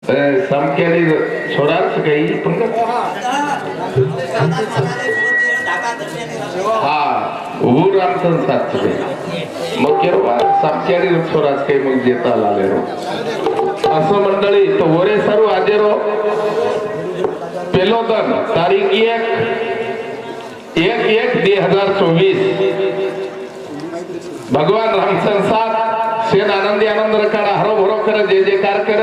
समक्याने छोराच काही पण हा ऊर आमचं साथ मग केव्हा समक्याने छोराच काही मग देता आले रो असं मंडळी तो वरे सर्व आजेरो पेलोदन तारीख 1/1/2024 भगवान राम संसार शेन आनंदी आनंद रखाड़ा हरो भरो कर जय जयकार कर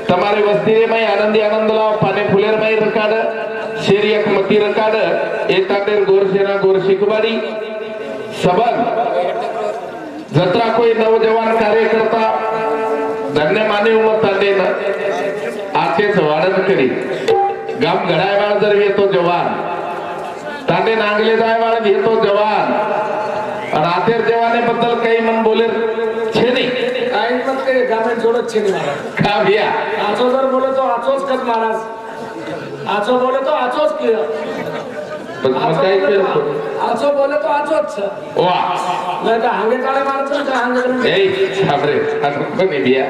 तमारे वस्ती में आनंदी आनंद लाओ पाने फुलेर में रखाड़ शेर एक मती रखाड़ एताटेर गोर सेना गोर शिकबाड़ी सबन जत्रा कोई नौजवान कार्यकर्ता धन्य माने उमर तांडे न आचेच वाढन करी गाम घडायवाळ जर येतो जवान तांडे नांगले जायवाळ घेतो जवान और आतेर जवाने बद्दल काही मन बोले छे नहीं काही मत के गामे जोडत छे नहीं महाराज का भैया आचो जर बोले तो आचोच कद महाराज आचो बोले तो आचोच के आचो बोले तो आचोच छ वाह नहीं तो हांगे काळे मारतो का हांगे ए साबरे अनको नहीं भैया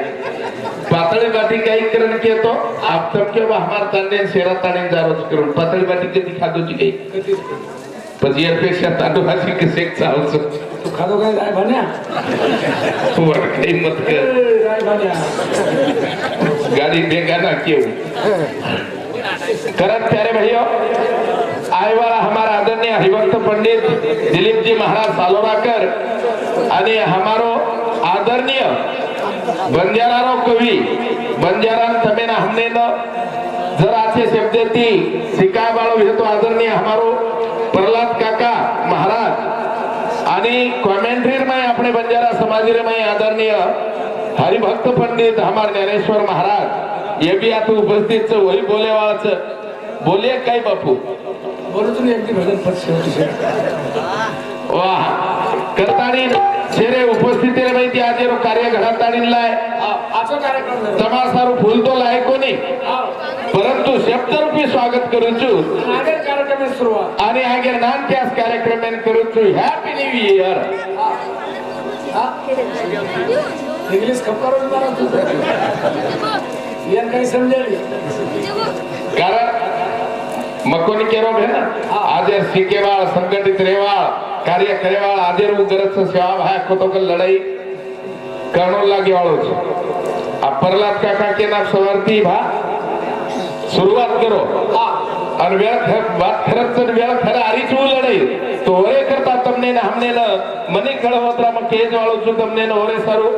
पातळी बाटी काही करण केतो आप तब के हमार तांडे शेरा तांडे जारोच करून पातळी बाटी कधी खादो जी काही पजियर पेक्षा तांडू भाजी कसे चालतो तू खादो काय राय भन्या वर काही मत कर राय भन्या गाड़ी देगा ना क्यों करत प्यारे भाइयों आए वाला हमारा आदरणीय हरिभक्त पंडित दिलीप जी महाराज सालोराकर आणि हमारो आदरणीय बंजारारो कवि बंजारान तमेना हमने न जर आचे शब्देती सिकाय बाळो हेतो आदरणीय हमारो प्रहलाद काका महाराज आणि कमेंट्री में अपने बंजारा समाज में आदरणीय हरिभक्त पंडित हमारे ज्ञानेश्वर महाराज ये भी आप उपस्थित वही बोले वाला बोलिए कई बापू बोलो तुम्ही अगदी भजन पद वाह करतानी शेरे उपस्थिती रे माहिती आज रो कार्य घडतानी लाय आचो कार्यक्रम तमार सारू फूल तो लाय कोणी परंतु शब्द रूपी स्वागत करू छु आगे कार्यक्रम सुरुवात आणि आगे नान त्यास कार्यक्रम करू छु हॅपी न्यू इयर इंग्लिश खपरो मारा तू यार काही समजेल कारण मकोनी केरो है ना आज सीकेवाल संगठित रेवाल कार्य करेवाल आज वो गरज से सेवा भाई को तो लड़ाई करनो लागे वालो छे आ प्रहलाद काका के नाम सवर्ती भा शुरुआत करो और बात खरच वेळ खरा आरी चू लड़ाई तो ओरे करता तमने ने हमने न मनी कळवत्रा में केज वालो छु तमने न ओरे सारू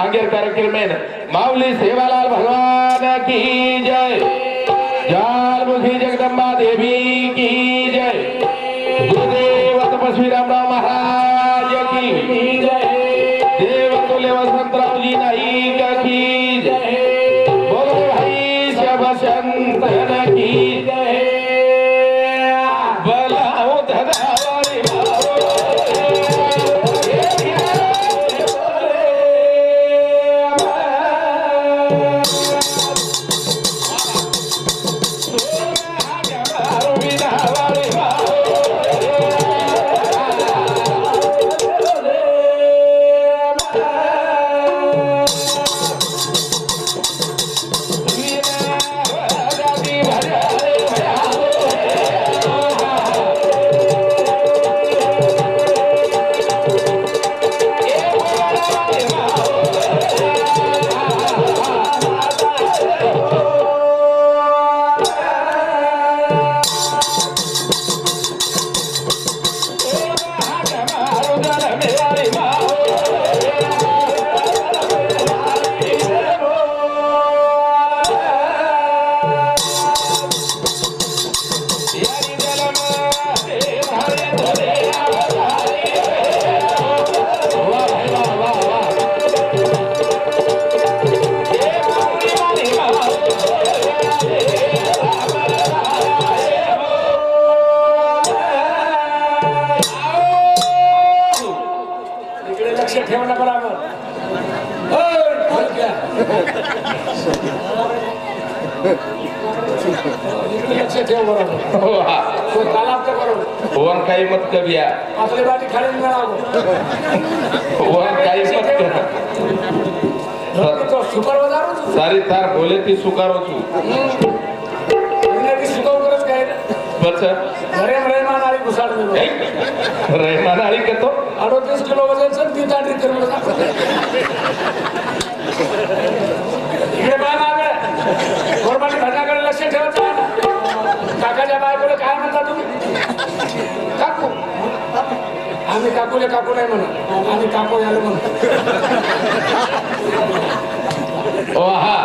आगे कार्यक्रम में माऊली सेवालाल भगवान की जय जालमुखी जगदम्बा देवी की जय गुरुदेव तपस्वी रामराव महाराज की जय देवतुल्य वसंतराव जी नाईक की जय बोलो भाई सब संतन की जय बलाओ धदावारी लक्ष ठेव बरोबर काल आपल्या बरोबर वन काही मत करूया आपली बाटी खाली वन काही मत कर तो सुपर बाजार સારી તાર બોલેથી સ્વીકારો છું એનાથી સુકાવ કરસ કહે બચ્ચા રહેમાન આળી ઘુસાડી દેલો રહેમાન આળી કહેતો 38 કિલો વજન છે તીતાડી કરવાનો इकडे बघा मागे गोरबानी घटनाकडे लक्ष ठेवायचं काकाच्या बायकोला काय म्हणता तुम्ही काकू आम्ही काकूले काकू नाही म्हणत आम्ही काकू याला म्हणतो ओ हा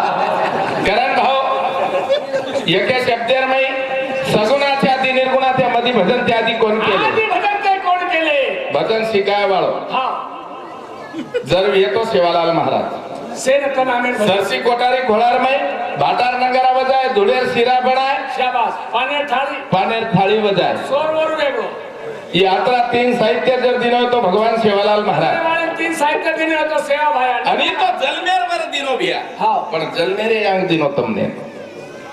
करण भाऊ एका शब्दामध्ये सगुणाच्या आधी निर्गुणाच्या मध्ये भजन त्या आधी कोण केले आधी भजन ते कोण केले भजन शिकाय वाळो हा जर येतो सेवालाल महाराज सेन तनामेण सरसी कोठारी घोडार में भाटार नगरा बजाय धुळेर शिरा बनाय शाबाश पानेर थाळी बजाय सोर वर वेगो यात्रा 3 साहित्य जर दिन तो भगवान सेवालाल महाराज 3 साहित्य दिन होतो सेवा भाई आणि तो जलमेर वर दिनो बिया हा पण जलमेरे यांग दिनो तमने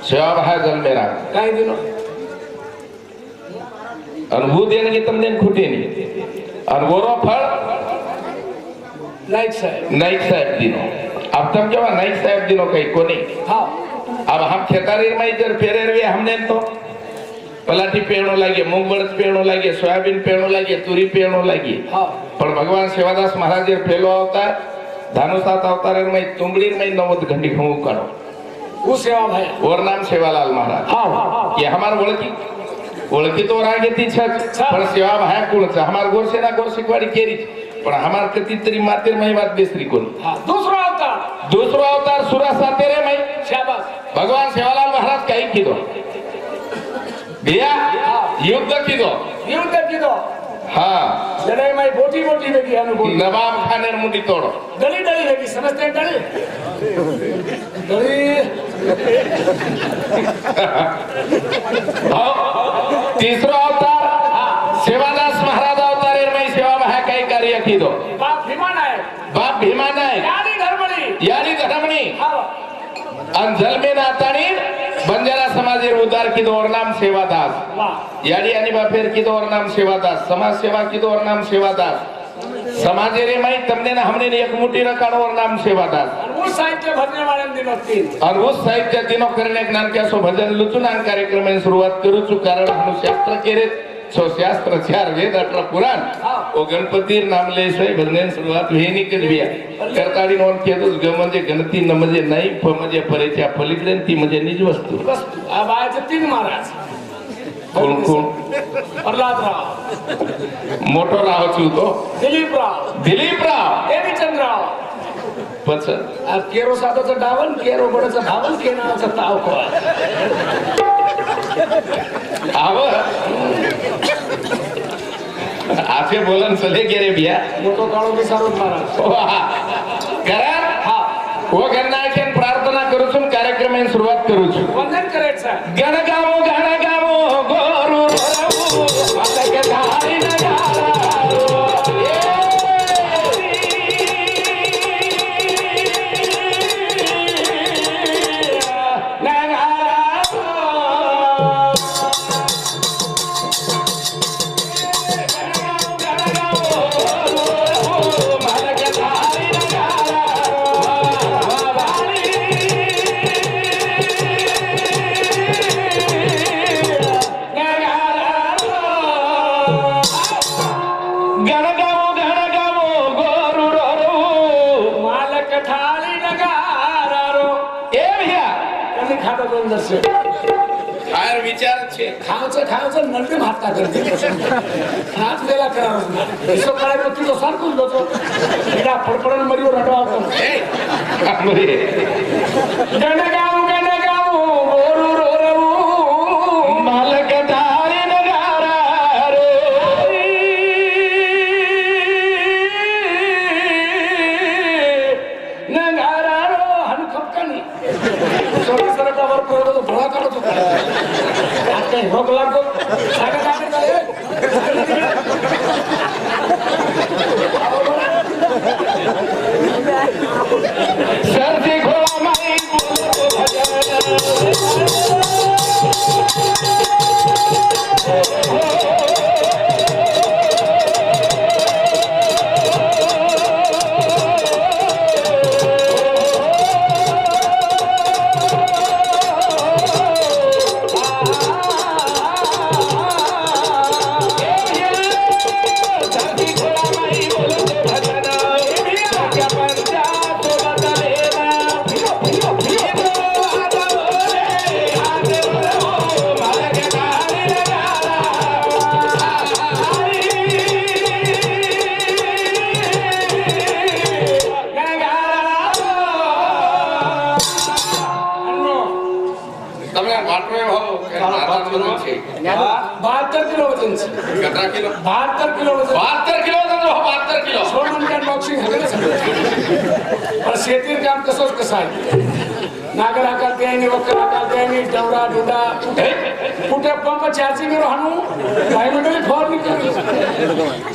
सेवा भाई जलमेरा काय दिनो अनुभव देणगी तमने खुटे नहीं और वोरो फळ नाईक साहेब दिनो अब तक क्या नाइक साहेब दिनो कहीं को नहीं हाँ अब हम खेतारी में जर फेरे हुए हमने तो पलाठी पेड़ो लगे मूंग बड़स पेड़ो लगे सोयाबीन पेड़ो लगे तुरी पेड़ो लगी हाँ पर भगवान सेवादास महाराज जर फेलो अवतार धानुसात अवतार में तुंगड़ी में 90 घंटी घूम करो वो सेवा भाई और नाम सेवालाल महाराज हाँ ये हमार ओळखी तो रागे ती छत पण सेवा भाया कुळचा हमार गोरसेना गोरसिकवाडी केरी पण हमार कितीतरी मातेर में बात बेसरी कोण दूसरा अवतार सुरा सातेरे में शाबाश भगवान सेवालाल महाराज काही कीधो भैया युद्ध कीधो हाँ लड़ाई में बोटी वेगी अनुभव नवाब खानेर मुंडी तोड़ो दली वेगी समझते हैं दली तीसरा अवतार सेवादास महाराज अवतारेर में सेवा भाया काही कार्य कीधो बाप भीमा नायक यानी धर्मणी आणि जलमेन आताणी बंजारा समाजेर उद्धार कीधो और नाम सेवादास याडी आणि बापेर कीधो और नाम सेवादास समाज सेवा कीधो और नाम सेवादास समाजेरे माई तमने ना हमने एक मुट्ठी रखाड़ो और नाम सेवादास वो साहित्य भजने वाले दिनों तीन और वो साहित्य दिनों करने ज्ञान क्या सो भजन लुचुनान कार्यक्रम में शुरुआत करू छु कारण हम शास्त्र केरे सो शास्त्र 4 वेद 18 पुराण ओ गणपती नाम ले सोय भजने शुरुआत वेनी करविया करताडी नोन केदुस ग म्हणजे गणती न म्हणजे नाही फ म्हणजे परेच्या पलीकडे ती म्हणजे निज वस्तू अब आज 3 महाराज कोण प्रल्हादराव मोठो राव छु तो दिलीपराव देवीचंद्रराव पच अब केरो साधोचं डावन केरो बडचं धावन केनाचं ताव को आव आसे बोलन चले गेरे बिया मोठो काळो विसारोत महाराज करा हा वो गणनायकन प्रार्थना करू छून कार्यक्रम में सुरुवात करू छु वंदन करायचं गण गावो गोरू रवू अलग धारी नगारा आयर विचार छे खावचं नळते भाता करते हात वेळा करावं हिशोब करायचं तुझं सारखंच होतो तिला फडफडून मरीवर रडवावतो गणगाव गोरू रवू मालक धारी नगारा रे नगारा रो हनखपकनी सोडी सरकावर कोरडो भोळा करत होता आता भोग लागतो सागा सागा झाले सर्दी घोड़ा माई તમે વાટવે ભાવ કે આધાર વજન છે 72 કિલો વજન છે કેટલા કિલો 72 કિલો વજન 72 કિलो वजन हो 72 किलो सोमन का बॉक्सिंग है ना पर शेतीर काम कसोच कसा आहे नागरा करते आणि वकरा करते आणि डवरा डुडा कुठे पंप चार्जिंग वर हाणू काय मंडळी फोन निघतो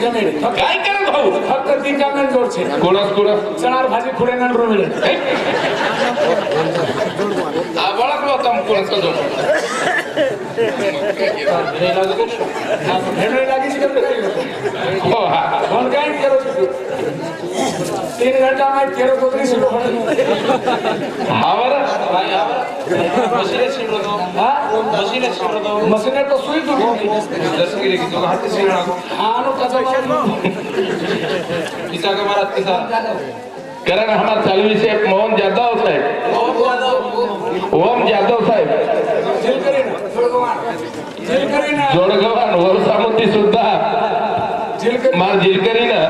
जमीन काय करत भाऊ फक्त तीन कामन जोड छे कोणस चणार भाजी खुडे नन रोमिले आ ओळखलो तम कोणस जोड हेडवे लागीच करते काय हो हा फोन काय करू शकतो 3 घंटा में 13 कोतरी सुरू हावर मशीने तो सुई तू कारण हमारा चालू विषय मोहन जाधव साहेब ओम जाधव साहेब जोडगव्हाण वरसामुद्दी सुद्धा मार जिलकरीनं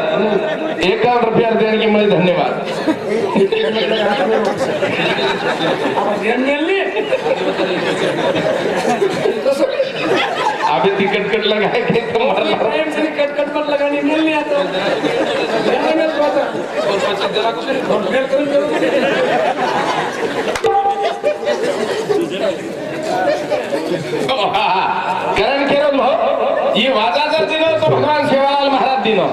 51 रुपया देणगी मुळे धन्यवाद अभी टिकट कट लगाए थे तुम्हारा कटकट पर लगानी मिल नहीं आता करण केरल भाऊ ये वाजा जर दिनो तो भगवान सेवालाल महाराज दिनो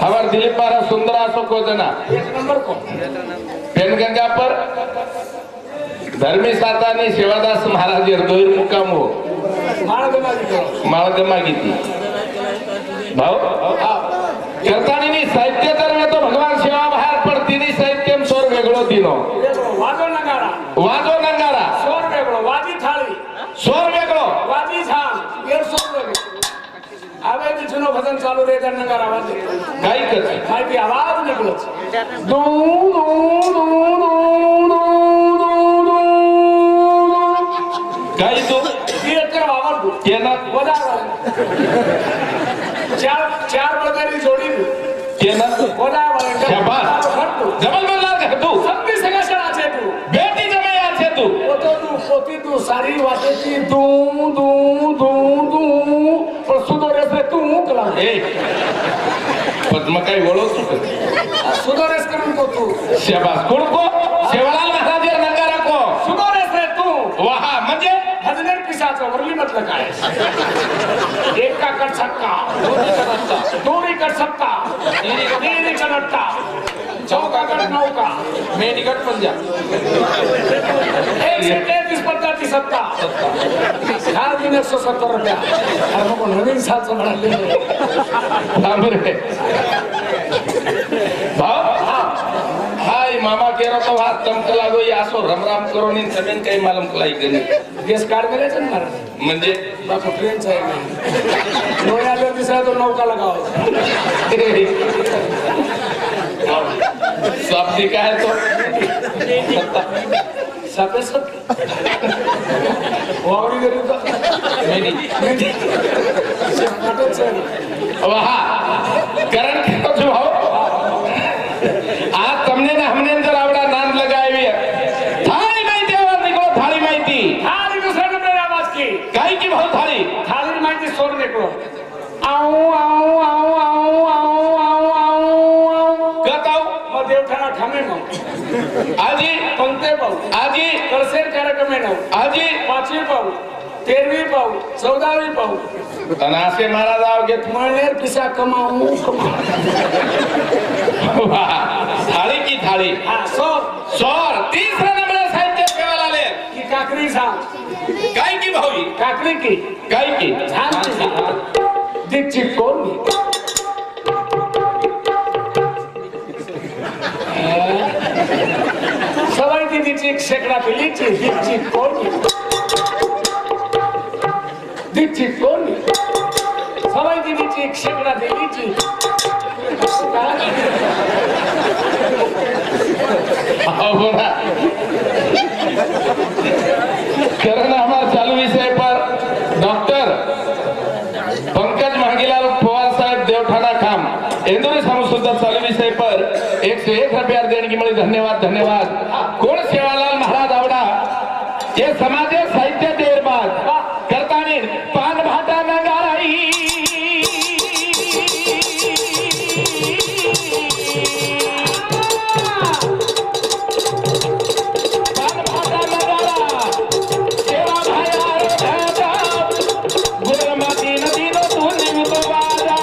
हमार दिलीप महाराज सुंदर असो को जना एक नंबर को पेनगंगा पर धर्मी सातानी सेवादास महाराज दोन मुक्काम हो माळगमा गीती भाऊ करतानी साहित्य तर तो भगवान सेवा बाहेर पडतीनी साहित्यम स्वर वेगळो दिनो वाजो नगारा स्वर वेगळो वाजी थाळी स्वर वेगळो वाजी छान ये स्वर वेगळो आवे बिचनो भजन चालू रे तर नगारा वाजे काय कर माहिती आवाज निघलो दू दू दू दू दू काय तू कर वावर दू केना वजा चार प्रकारे जोडी दू केना वजा शाबाश जबल बोलला का तू संधी सगळा छे तू बेटी जमया छे तू पोती तू सारी वाटेची दू दू दू दू पण सुदोरेस रे तू मुकला ए पद्म काय वळो सुदोरेस करून को तू शाबास कोण को सेवालाल महाराज नंगारा को सुदोरेस रे तू वाह म्हणजे भजनेर पिसाचं वरली म्हटलं काय एका कट सक्का दोन्ही कट सक्का तीन कट अट्टा चौका कट नौका मेनी गट पंजा 133 पत्ताची सत्ता ह्या दिन 170 रुपया अरे मग नवीन सालचं म्हणाले भाऊ हाय मामा केरो तो हात चमक लागो यासो रमराम करो नी जमीन काही मालूम कलाई गनी गॅस कार्ड मिळायचं ना म्हणजे बापू ट्रेनचा आहे नोया जर दिसला तो नौका लगाव स्वाप्ती काय तो सापे सत वावरी गरी होता वाह करण केरो जो भाऊ आज तुमने ने हमने जर आवडा नांद लगावी थाळी माहिती आवाज निघलो थाळी माहिती थाळी दुसऱ्या नंबर आवाज की काय की भाऊ थाळी माहिती सोड निघलो आऊ आऊ आऊ आऊ आऊ आऊ आऊ गताव मग देवठाणा ठामे मग आजी पंक्ते पाहू आजी कळसेर कार्यक्रम आहे ना आजी 5वी पाहू 13वी पाहू 14वी पाहू आणि असे महाराज आव घेत मळनेर पिसा कमाऊ थाळी की थाळी हा सोड सौर तीसरा नंबर साहित्य सेवाला आले की काकरी सांग काय की भाऊ काकरी की काय की छान दीपची कोण सवाई दीदीची शेकडा पिलीची दीपची कोण दीपची कोण सवाई दीदीची शेकडा दिलीची करण हमारा चालू विषय पर डॉक्टर पंकज मांगीलाल पवार साहेब देवठाणा खाम इंदोरी सुद्धा चालू विषय पर 101 रुपया देणगी मिळी धन्यवाद धन्यवाद कोण सेवालाल महाराज आवडा ये समाज साहित्य देर बाद करतानी पान भाटा नगाराई पान भाटा नगारा सेवा भाया राजा गुरमाती नदी नो तू निमित्त वाजा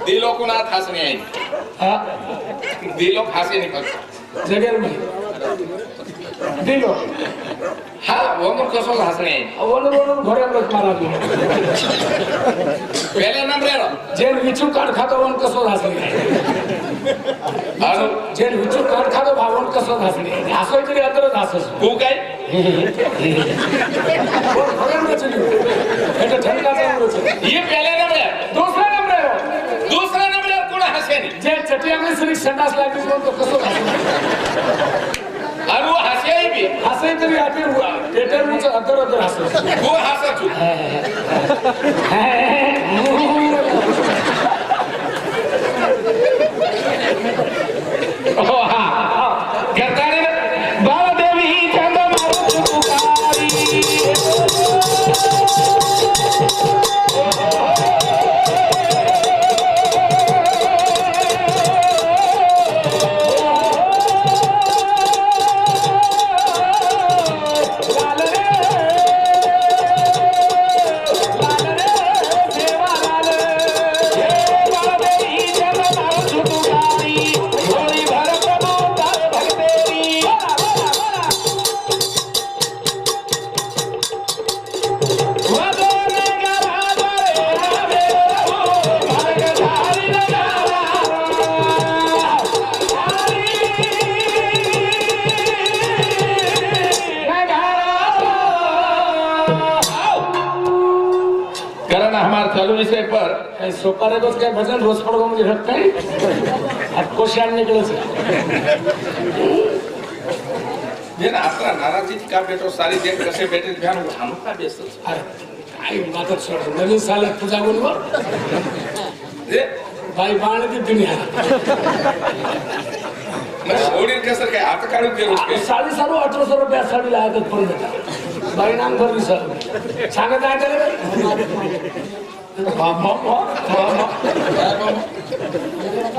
दिलो को ना हंसने आई दिलो हंसे नहीं फक्त जगेल मी दिलो हाँ वो तो कसो हंसने आई बोलो घरे लोक मारा तू पहले नंबर रो जेन विचू कार्ड खातो वन कसो हसणे अनु जेन विचू कार्ड खातो भावन कसो हसणे हसोय तरी अदरच हसस तू काय এটা ठंडा चालू আছে ये पहले नंबर है दूसरा नंबर है दूसरा नंबर है कोण हंसे नहीं जे चटिया में सिर्फ संडास लागली तो कसो हसणे और वो हंसे ही भी हसे तरी आते हुआ पेटर मुझे अदर हसस वो हंसा तू ओ हाँ करतानी बाला देवी चंद मारो पुकारी चालू विषय पर सोपारे को क्या भजन रोज पढ़ो मुझे रखता है अब क्वेश्चन निकले से ये ना आपला नाराजी का बेटो सारी देख कसे बेटे ध्यान हम का बेस अरे आई माता छोड़ नवीन साल पूजा बोलबो ये भाई बाण की दुनिया मैं ओडी कसर काय आता काढू गेलो के साडी सारू 1800 रुपया साडी लागत पण देता बाई नाम कर सर सांगत आहे त्याला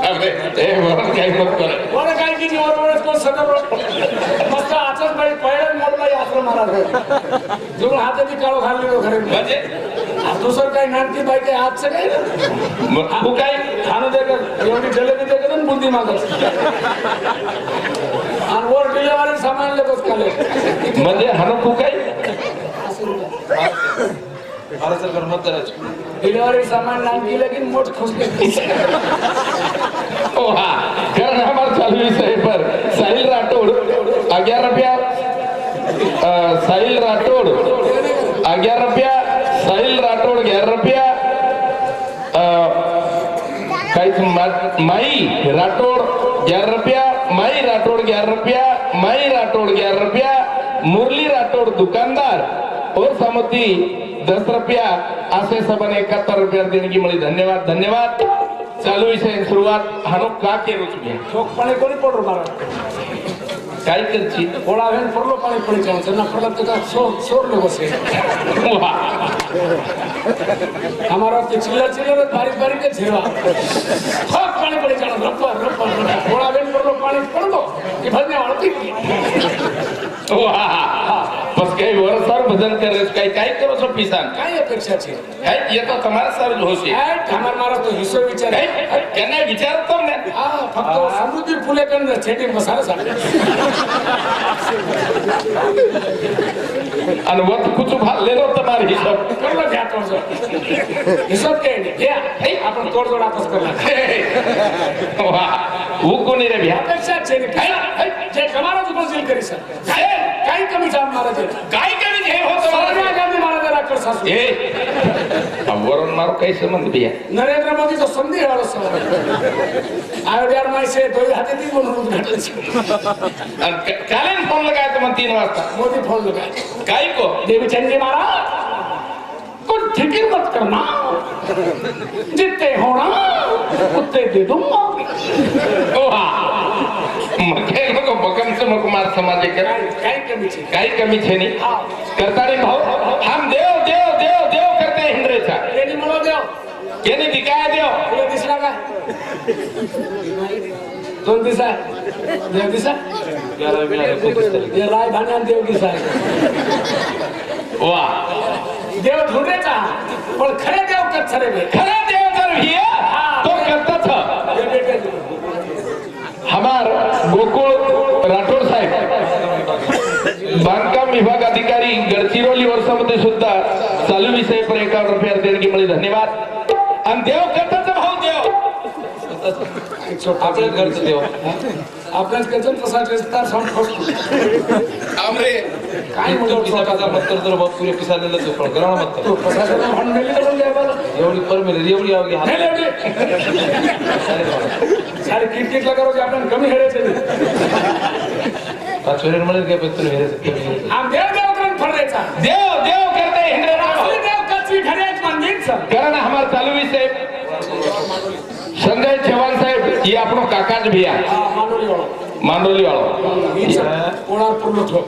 अबे ए वर काय मत कर वर काय की वर कोण सगळं मस्त आचच बाई पहिलं मोड बाई आश्रम महाराज जो हाताची काळो खाल्ली तो घरी म्हणजे दुसरं काही नाटकी बाई काय हातचं काय मग तू काय खाणं दे कर एवढी जलेबी दे कर बुंदी मागत आणि वर डिलेवरी सामान लगेच खाले म्हणजे हाणू तू काय भारत सरकार मत करायचं डिलेवरी सामान नाटकी लगी मोठ खुश ओ हाँ कारण हमारे चालू विषय पर साहिल राठौड़ 11 रुपया साहिल राठौड़ 11 रुपया साहिल राठौड़ 11 रुपया काहीच माई राठौड़ 11 रुपया माई राठौड़ 11 रुपया माई राठौड़ 11 रुपया मुरली राठौड़ दुकानदार और समती 10 रुपया असे सबने 71 रुपया देणगी मिळी धन्यवाद धन्यवाद चालू विषय सुरुवात हानो का केलो तुम्ही ठोकपणे कोणी पडरो मारा काय करची थोडा वेळ पडलो पाणी पडी जाऊ ना पडला तर का सोर लोग से हमारा तो चिल्ला चिल्ला बारीक बारीक के झेवा ठोक पाणी पडी जाऊ रप्पा रप्पा थोडा वेळ पडलो पाणी पडतो की भजने वाळती बस काही वर सर भजन करे काय काय करो सो पिसान काय अपेक्षा छे है ये तो तुम्हारा सर होशी है हमार मारा तो हिस्सो विचार है केना विचार તમને हां फक्त समृद्धी फुले कन छेटी मसाला साडे અને વત કુછ ભાગ લેલો તમારો હિસાબ करलो घ्या तोडजोड हिसाब काय नाही घ्या हे आपण तोडजोड आपस करला વાહ હું કોની રે ભ્યા अपेक्षा छे जे कमारा तो बसील करी सर काय कमी जाम महाराज काय कमी हे हो सोनिया गांधी महाराजाला कर सासू ए वरून मारो काही संबंध बिया नरेंद्र मोदीचा संधी आलो सर आयोड्यार माहिती तो हाती ती म्हणून उद्घाटन कालेन फोन लगाया मग 3 वाजता मोदी फोन लगाए काय को देवी चंदी महाराज कुछ फिक्र मत करना जितने होना उतने दे दूंगा ओ हा मग लोक बकमचं मग मार समाज काही कमी छे नाही करतानी भाऊ हम देव देव देव देव करते हिंद्रेचा येणी म्हणो देव येणी दिकाय देव तुला दिसला काय 2 दिवसा देव दिसा राय भांडण देव दिसा वा देव ढूंढेचा पण खरे देव कचरे में खरा देव जर ही तो करताच हमार गोकुळ राठोड साहेब बांधकाम विभाग अधिकारी गडचिरोली वर्षामध्ये सुद्धा चालू विषय पर 51 रुपये देणगी मिळाली धन्यवाद आणि देव करताच भाऊ देव आपल्या घरचं देव आपल्याच कचन प्रसाद विस्तार साऊंड फसतो आमरे काय म्हणतो पिसाचा पत्तर तर बाप पुरे पिसालेलं तो पण गरम मत तो प्रसादाला भांड मेली करून द्या बरं एवढी परमेली एवढी आवली हात नाही एवढी सारे किटकिटला करो की आपण कमी हेरायचे पाचवेर म्हणेल काय पत्तर हेरे आम देव देव करून फरायचा देव देव करते हिंद्रे असली देव कचवी घड्याच मंदिर सर कारण हमार चालू विषय संजय चव्हाण साहेब ये आपनो काकाज भैया मानोली वाला मांडोली वाला कोणार पूर्ण ठोक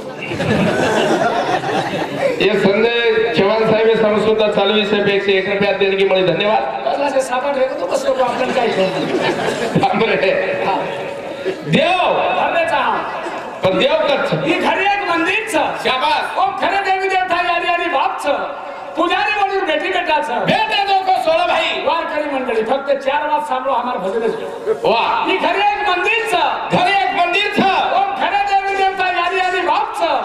ये संजय चव्हाण साहेब संस्कृत चालू विषय पे 101 रुपया देणगी मिळाली धन्यवाद मला से सात आठ तो बस आपण काय आमरे देव फरायचा पण देव कच्छ ही खरी एक मंदिर सर शाबास ओ खरे देवी देवता यारी यारी बाप सर पुजारी म्हणून बेटी बेटा सर बेटा दोघं 16 भाई वारकरी मंडळी फक्त 4 वाज सांभळो आम्हाला भजनच वाह ही खरी एक मंदिर सर घरी एक मंदिर छ ओम खरे देवी देवता यारी यारी बाप सर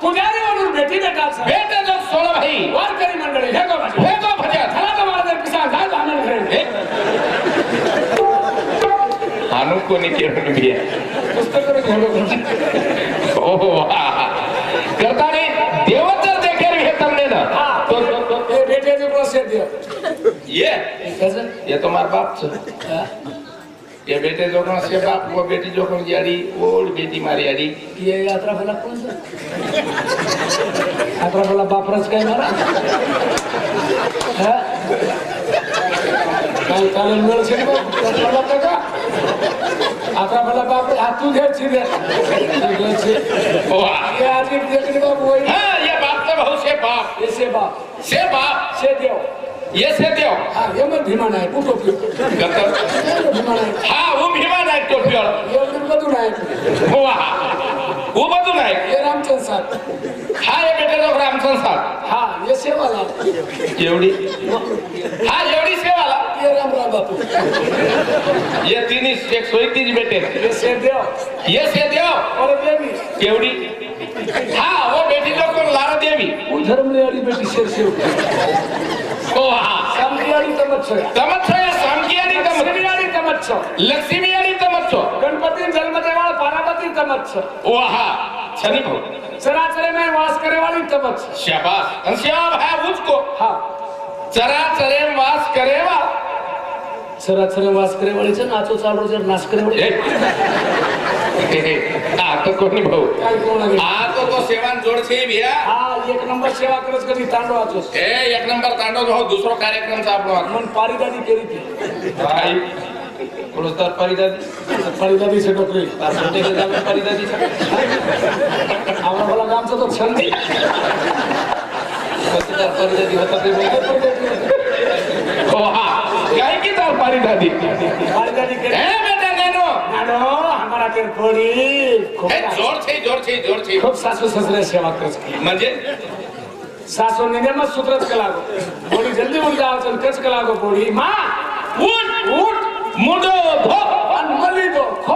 पुजारी म्हणून बेटी बेटा सर बेटा दोघ 16 भाई वारकरी मंडळी हे गो भजन हे तो भजन चला तर मला पिसा जा आनंद घरे हानू कोणी केलं बिया पुस्तक घेऊन ओहो वाह करता नाही देवच जर देखेल हे तमने ना तो ये बेटे जो प्रसिद्ध दियो ये कैसे ये तो मार बाप छ ये बेटे जो कौन से बाप वो बेटी जो कौन यारी ओल्ड बेटी मारी यारी ये यात्रा भला कौन सा यात्रा भला बापरच काय मारा है काय काल मिळ से यात्रा का यात्रा भला बाप हातू घे छिरे वाह ये आदमी देखने बाप वही हां ये बाप तो बहुत से बाप ये से बाप से देव ये से देव हाँ ये मत भीमान आहे कुठं करता भीमान आहे हा वो भीमा नायक टोपी वाला ये बदून आहे वाह वो बदू नायक ये रामचंद्र साहेब हा ये बेटे जो रामचंद्र साहेब हाँ ये सेवाला एवढी हा एवढी सेवाला ये रामराव बापू ये 131 बेटे ये से देव ये से देव और देवी एवढी हा वो बेटी जो कोण लारा देवी धर्मले वाली बेटी शेर शेव ओ हा सामरी वाली तमच्छो तमच्छो या सामकी आणि लक्ष्मी वाली तमच्छो लक्ष्मी आणि तमच्छो गणपती जन्मदेवा पार्वती तमच्छो ओ हा छनी भाऊ चराचरे में वास करे वाली तमच्छ शाबाश अंश्याम है उसको हाँ चराचरे वास करेवा चराचरे वास करे वाली चे नाचो चालू जर नाच करे वाली आता कोणी भाऊ काय कोण आहे आता तो सेवान जोड छे बिया हाँ एक नंबर सेवा करत कधी तांडव वाचोस ए 1 नंबर तांडव भाऊ दुसरो कार्यक्रम चा आपलो मन पारिदादी केली ती काय पुरस्कार पारिदादी से टोकरी परिदादी आम्हाला मला गामचा तो छंद परिदादी होता ते ओ हा काय की तार पारिदादी पारिदादी केली ए बेटा नेनो नानो हमारा ते थोडी ए जोड छे खूप सासू ससरे सेवा करत म्हणजे सासू नियमच सूत्रच के लागो थोडी जल्दी उठ जाओ चल कच के लागो थोडी मां उठ मुंडो धो अनमली दो खो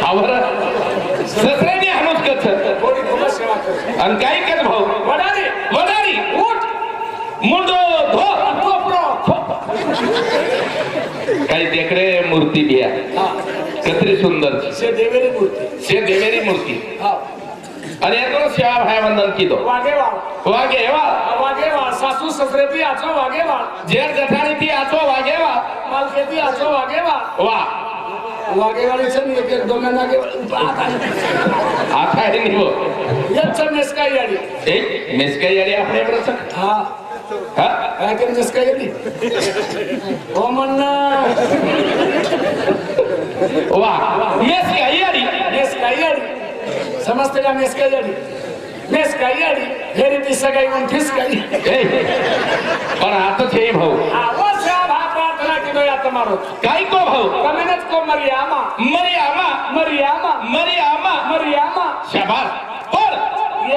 आवर ससरेने हनुस कच थोडी खूप सेवा कर आणि काय कर भाऊ वडारी उठ मुंडो धो कोपरो खो काही तेकडे मूर्ती बिया हाँ कत्री सुंदर से देवेरी मूर्ती से देवेरी मूर्ती हाँ અને એટલો સેવા ભાઈ વંદન કીધો વાઘેવાળ વાઘેવાળ વાઘેવાળ સાસુ સસરેથી આછો વાઘેવાળ જેર જઠાણીથી આછો વાઘેવાળ માલકેથી આછો વાઘેવાળ વાહ વાઘેવાળી છે ને એક ગમે ના કે આ થાય નીવો એક છે મેસકાઈયાળી એ મેસકાઈયાળી આપણે પ્રસંગ હા હા આ કે મેસકાઈયાળી ઓમન્ના વાહ મેસકાઈયાળી સમજते का મેસકાઈયાળી ફેરીથી સગાઈ ઓન ફિસકાઈ એ પણ આ તો છે ભાવ આવો છે આ પ્રાર્થના કીધો યા તમારો કાઈ કો ભાવ તમે ને કો મરિયામાં શાબાશ પણ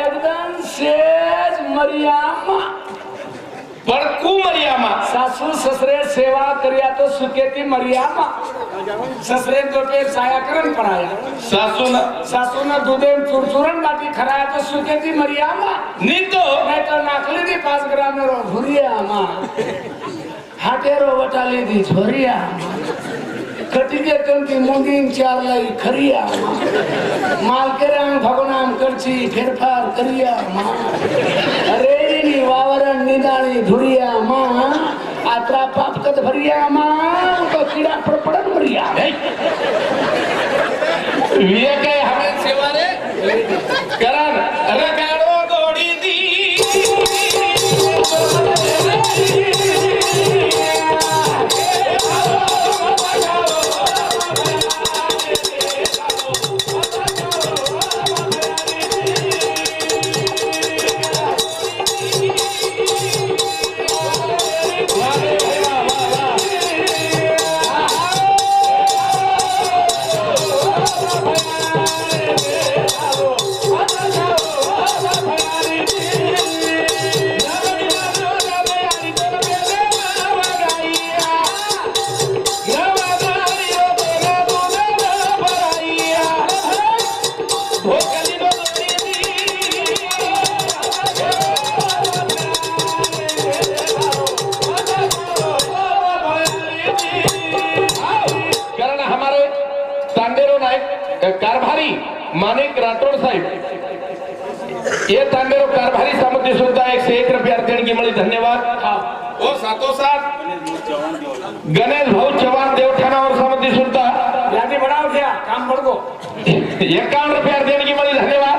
એકદમ સેજ મરિયામાં પણ કુ મરિયામાં સાસુ સસરે સેવા કર્યા તો સુકેતી મરિયામાં સસરે તો કે સાયાકરણ કરાયા સાસુના દૂધે ચૂરચૂરણ બાટી ખરાયા તો સુકેતી મરિયામાં નીતો નહીં તો નાખલી 5 ગ્રામ રો ભુરિયામાં હાટેરો વટાલી દી છોરિયામાં કટીકે કંકી મુંગીન 4 લઈ ખરિયામાં માલ કેરામ ભગવાન કરછી ફેરફાર કરિયામાં અરેની વાવરણ નિદાણી ધુરિયામાં આત્રા પાપકત ભરિયામાં તો કીડા પડપડ મરિયા વિય કે હમે સેવા રે કરણ રગાડો દોડી દી कारभारी मानिक राठोड साहेब ये तांबेरो कारभारी सामग्री सुद्धा 101 रुपया देणगी मिळी धन्यवाद ओ सातोसात गणेश भाऊ चव्हाण देवठाणावर सामग्री सुद्धा यादी बढ़ाओ क्या काम बढ़ो 51 रुपया देणगी मिळी धन्यवाद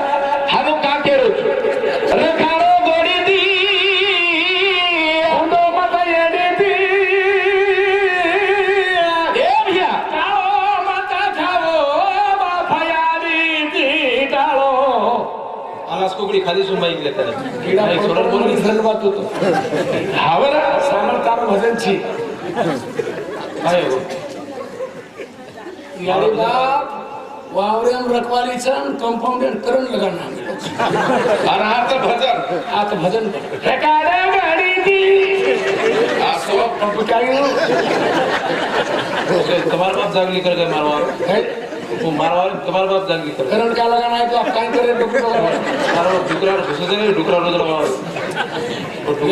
हानु का केरो रखाडो गोडी दी उंडो मत येडी दी ए भैया जाओ मत जाओ आलास कोकडी खाली सुंबाई घेतला कीड़ा एक सोडर बोल बोलली धन्यवाद होतो हावरा सामर तारो भजन छी आयो यारी बाप वावरेम रखवाली छन कंपाउंडर करण लगाना आणि आता भजन आता भजन ठेकाडे गाडी दी असो पपकायो तुम्हारा बाप जागली कर गए मारवा वो मारवा तुम्हारा बाप जागली कर करण का लगाना है तो आप काय करे डॉक्टर मारो डुकरा घुसे दे डुकरा नजर मारो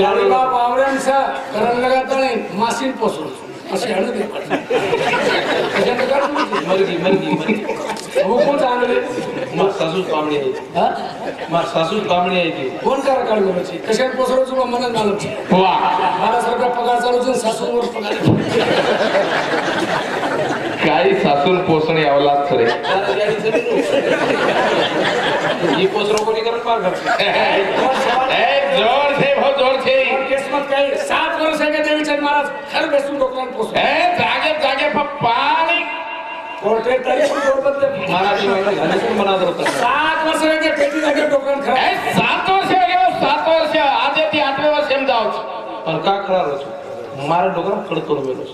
यारी बाप वावरेम सा करण लगाता नहीं मासीन पोसो असे हणू दे मरगी वो कोण चांगले मार सासू कामणी आहे हा मार सासू कामणी आहे ती कोण करा काढलो म्हणजे कशात पोसरो तुला मनात मालूम छे वा मला सरकार पगार चालू छे सासूवर पगार काही सासून पोसणे अवलाद सरे ये पोसरो कोणी करत मार घाल ए जोर से भाऊ जोर से किस्मत काही 7 वर्ष के देवीचंद महाराज हर बेसून डोकरान पोसो ए जागे पाणी कोर्टे तरी पण कोण बदले महाराज महिला घाली पण बनावत होता 7 वर्ष के पेटी जागे डोकरान खरा ए 7 वर्ष गेलो 7 वर्ष आजे ती 8व्या वर्ष एम जाऊच पण का खरा रोज मारा डोकरा खड करून गेलो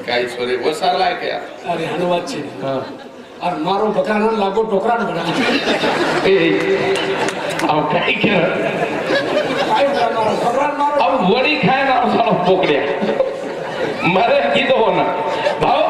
काही सोरे वसारलाय का अरे हनुवाद छे हां और मारो बकाना लागो डोकरान बना ए अब काय केलं काय मारो डोकरान मारो अब वडी खाय ना साला पोकड्या मरे की तो होना भाऊ